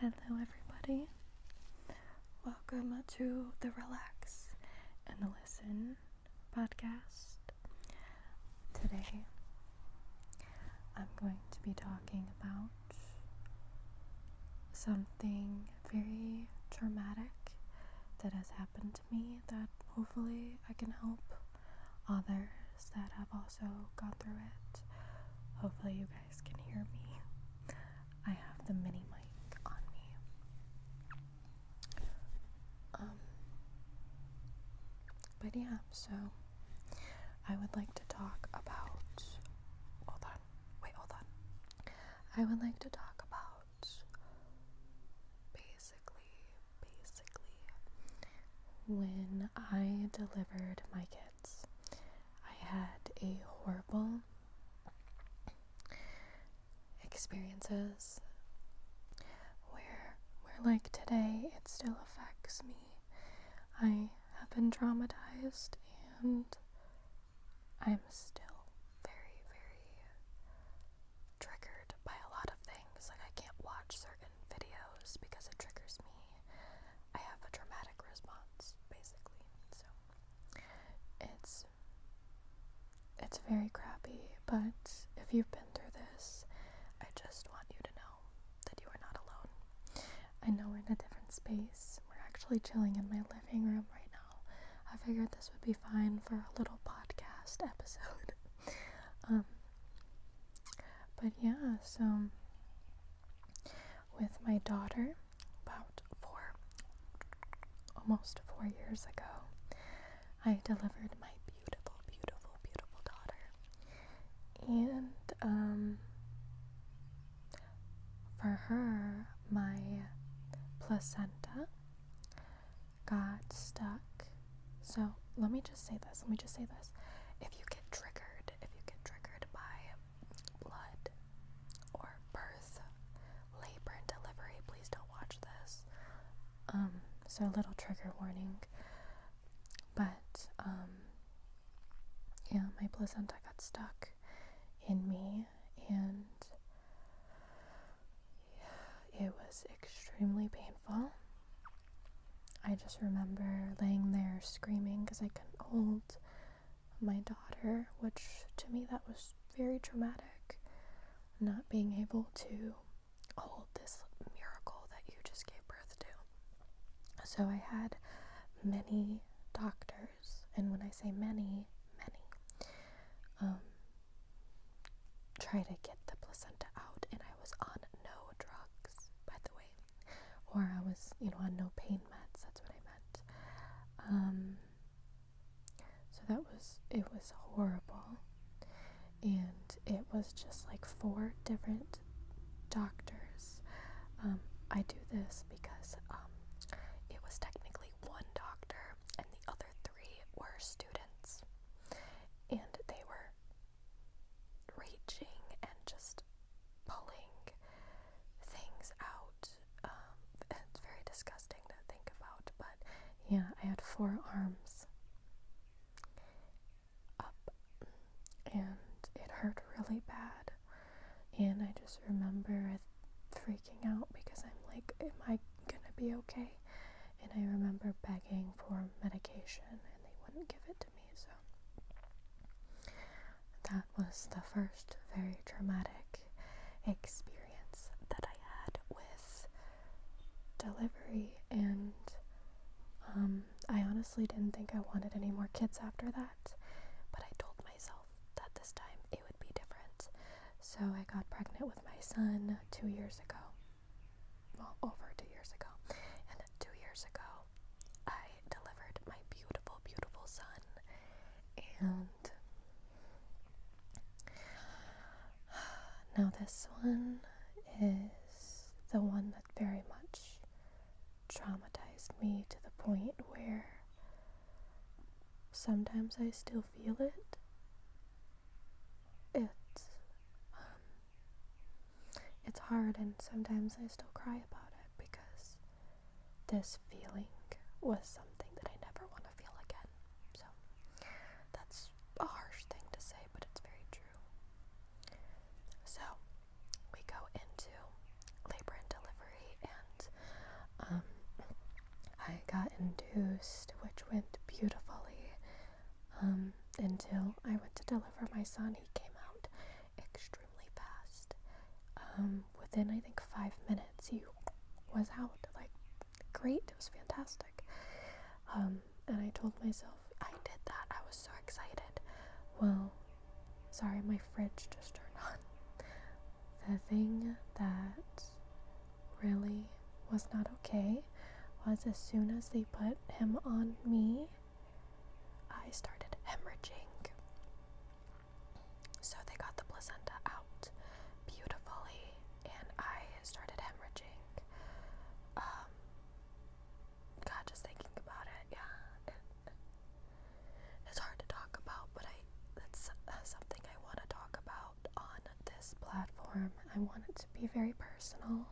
Hello everybody, welcome to the Relax and Listen podcast. Today I'm going to be talking about something very traumatic that has happened to me that hopefully I can help others that have also gone through it. Hopefully you guys can hear me. I have the mini mic on me. But yeah, so I would like to talk about, I would like to talk about basically when I delivered my kids. I had a horrible experiences where like today it still affects me. I have been traumatized and I'm still very, very triggered by a lot of things. Like, I can't watch certain videos because it triggers me. I have a traumatic response, basically. So it's very crappy, but if you've been through this, I just want you to know that you are not alone. I know we're in a different space. We're actually chilling in my living room right now. I figured this would be fine for a little podcast episode. But yeah, so with my daughter, about almost 4 years ago, I delivered my beautiful, beautiful, beautiful daughter. And for her, my placenta got stuck. So let me just say this. If you get triggered by blood or birth, labor and delivery, please don't watch this. So a little trigger warning. But yeah, my placenta got stuck in me, and it was extremely painful. I just remember laying there screaming because I couldn't hold my daughter, which to me that was very traumatic, not being able to hold this miracle that you just gave birth to. So I had many doctors, and when I say many, try to get the placenta out, and I was on no drugs, by the way, or I was, on no pain meds. That's what I meant. So it was horrible, and it was just like 4 different doctors. I do this because it was technically one doctor, and the other 3 were students, and they were reaching and just pulling things out. It's very disgusting to think about, but yeah, I had 4 arms up, and it hurt really bad. And I just remember freaking out because I'm like, am I gonna be okay? And I remember begging for medication, and they wouldn't give it to me. So that was the first very traumatic experience that I had with delivery, and I honestly didn't think I wanted any more kids after that, but I told myself that this time it would be different. So I got pregnant with my son 2 years ago. Well, over 2 years ago. And 2 years ago, I delivered my beautiful, beautiful son. And now this one is the one that very much traumatized me to the point where sometimes I still feel it. It's hard, and sometimes I still cry about it because this feeling was something that I never want to feel again. So that's a harsh thing to say, but it's very true. So we go into labor and delivery, and induced, which went beautifully, until I went to deliver my son. He came out extremely fast. Within, I think, 5 minutes, he was out. Like, great, it was fantastic. And I told myself, I did that, I was so excited. Well, sorry, my fridge just turned on. The thing that really was not okay was as soon as they put him on me, I started hemorrhaging. So they got the placenta out beautifully, and I started hemorrhaging. God, just thinking about it, yeah, it's hard to talk about, but that's something I want to talk about on this platform. I want it to be very personal.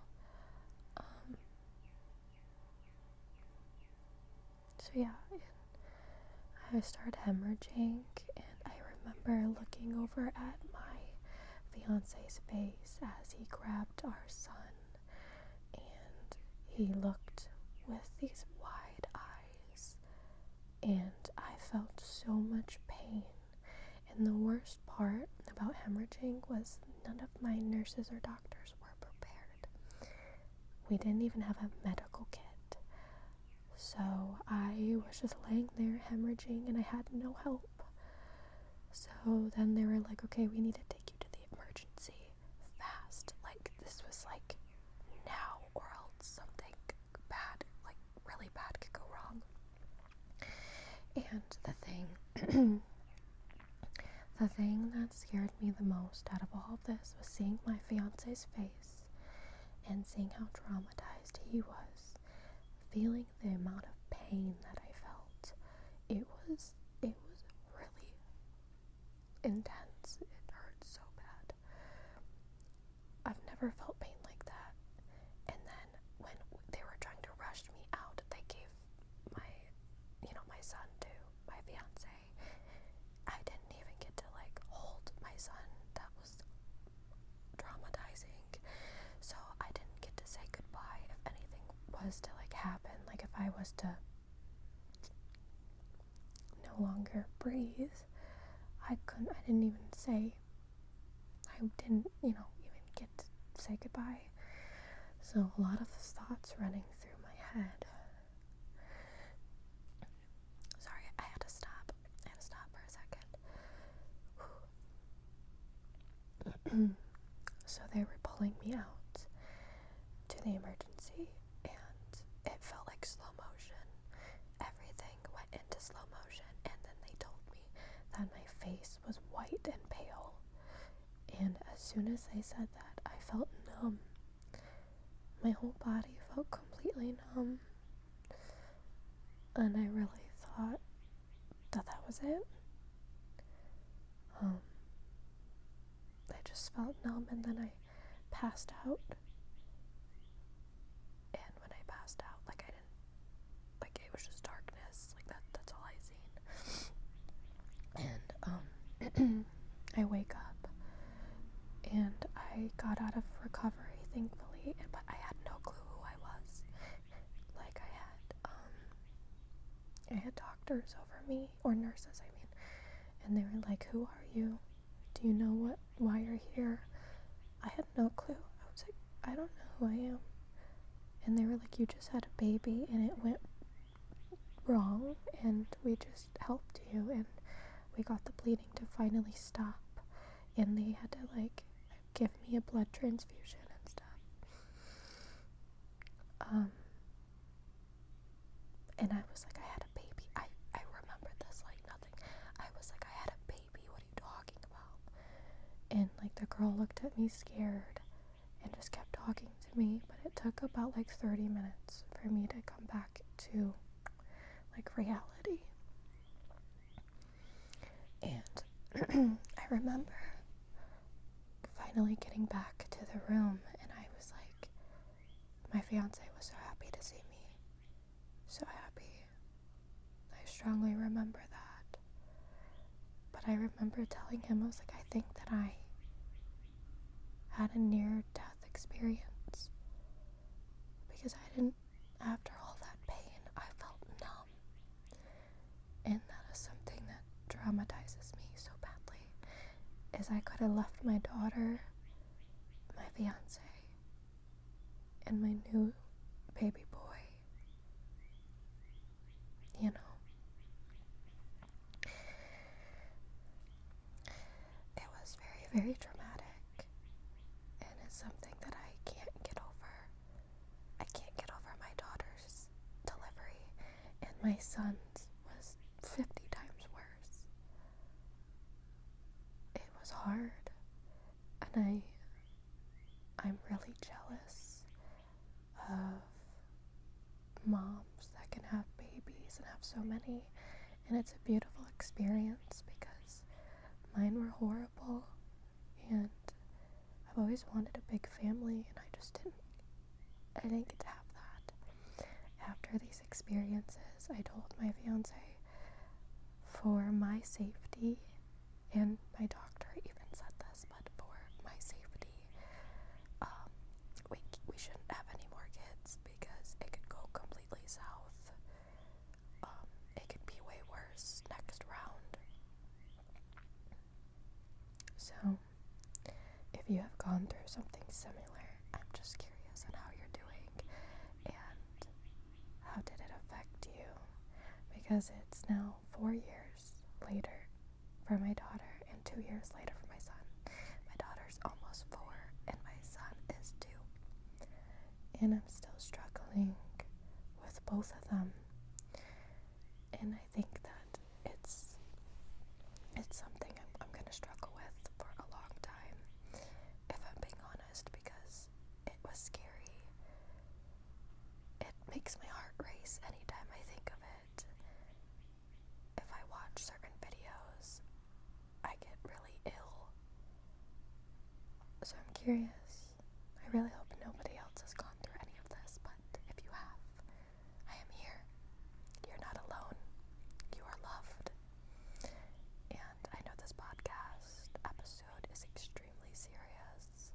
So yeah, I started hemorrhaging, and I remember looking over at my fiance's face as he grabbed our son, and he looked with these wide eyes, and I felt so much pain. And the worst part about hemorrhaging was none of my nurses or doctors were prepared. We didn't even have a medical kit. So I was just laying there hemorrhaging, and I had no help. So then they were like, okay, we need to take you to the emergency fast. Like, this was like now, or else something bad, like really bad, could go wrong. And the thing that scared me the most out of all of this was seeing my fiance's face and seeing how traumatized he was, feeling the amount of pain that I felt. It was really intense. It hurt so bad. I've never felt pain like that. And then when they were trying to rush me out, they gave my son to my fiance. I didn't even get to like hold my son. That was traumatizing. So I didn't get to say goodbye if anything was to like happen. Like if I was to no longer breathe, I didn't even say, I didn't, even get to say goodbye. So a lot of thoughts running through my head. Sorry, I had to stop for a second. So they were pulling me out to the emergency, and it felt like slow motion. Everything went into slow motion, and then they told me that my face was white and pale. And as soon as they said that, I felt numb. My whole body felt completely numb. And I really thought that was it. I just felt numb, and then I passed out. And when I passed out, it was just darkness. Like that's all I seen. And I wake up, and I got out of recovery, thankfully, but I had no clue who I was. Like I had doctors over me, or nurses, and they were like, who are you? Do you know why you're here? I had no clue. I was like, I don't know who I am. And they were like, you just had a baby and it went wrong, and we just helped you, and we got the bleeding to finally stop, and they had to give me a blood transfusion and stuff. And I was like, I had a baby. I remember this like nothing. I was like, I had a baby, what are you talking about? And the girl looked at me scared and just kept talking to me, but it took about 30 minutes for me to come back to reality. And I remember finally getting back to the room, and I was like, my fiance was so happy to see me. So happy. I strongly remember that. But I remember telling him, I was like, I think that I had a near-death experience, because I didn't, after all that pain, I felt numb. is I could have left my daughter, my fiance, and my new baby boy. You know, it was very, very traumatic, and it's something that I can't get over. I can't get over my daughter's delivery, and my son's was 50 times worse. It was hard, and I'm really jealous of moms that can have babies and have so many, and it's a beautiful experience because mine were horrible, and I've always wanted a big family, and I didn't get to have that. After these experiences, I told my fiance, for my safety, and my doctor even said this, but for my safety, we shouldn't have any more kids because it could go completely south. It could be way worse next round. So, if you have gone through something similar, I'm just curious on how you're doing and how did it affect you, because it's now 4 years later for my daughter and 2 years later for my son. My daughter's almost 4 and my son is 2. And I'm still struggling with both of them. And I think that it's something I'm going to struggle with for a long time, if I'm being honest, because it was scary. It makes my heart race anytime I think of it. If I watch certain videos, I get really ill. So I'm curious. I really hope nobody else has gone through any of this, but if you have, I am here. You're not alone. You are loved. And I know this podcast episode is extremely serious,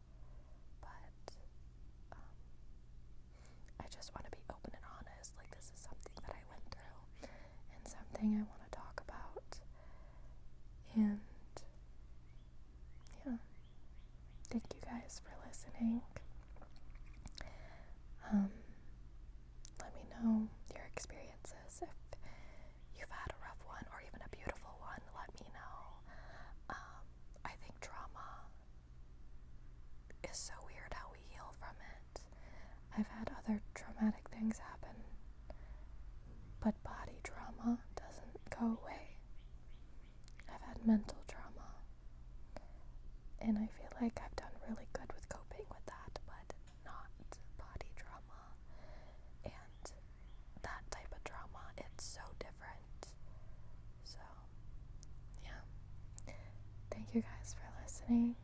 but I just want to be open and honest. Like, this is something that I went through and something I want to talk about. And yeah, thank you guys for listening. Let me know your experiences. If you've had a rough one or even a beautiful one, let me know. I think trauma is so weird how we heal from it. I've had other traumatic things happen, but body trauma doesn't go away. I've had mental trauma, and I feel like I've done really good with coping with that, but not body trauma. And that type of trauma, it's so different. So, yeah. Thank you guys for listening.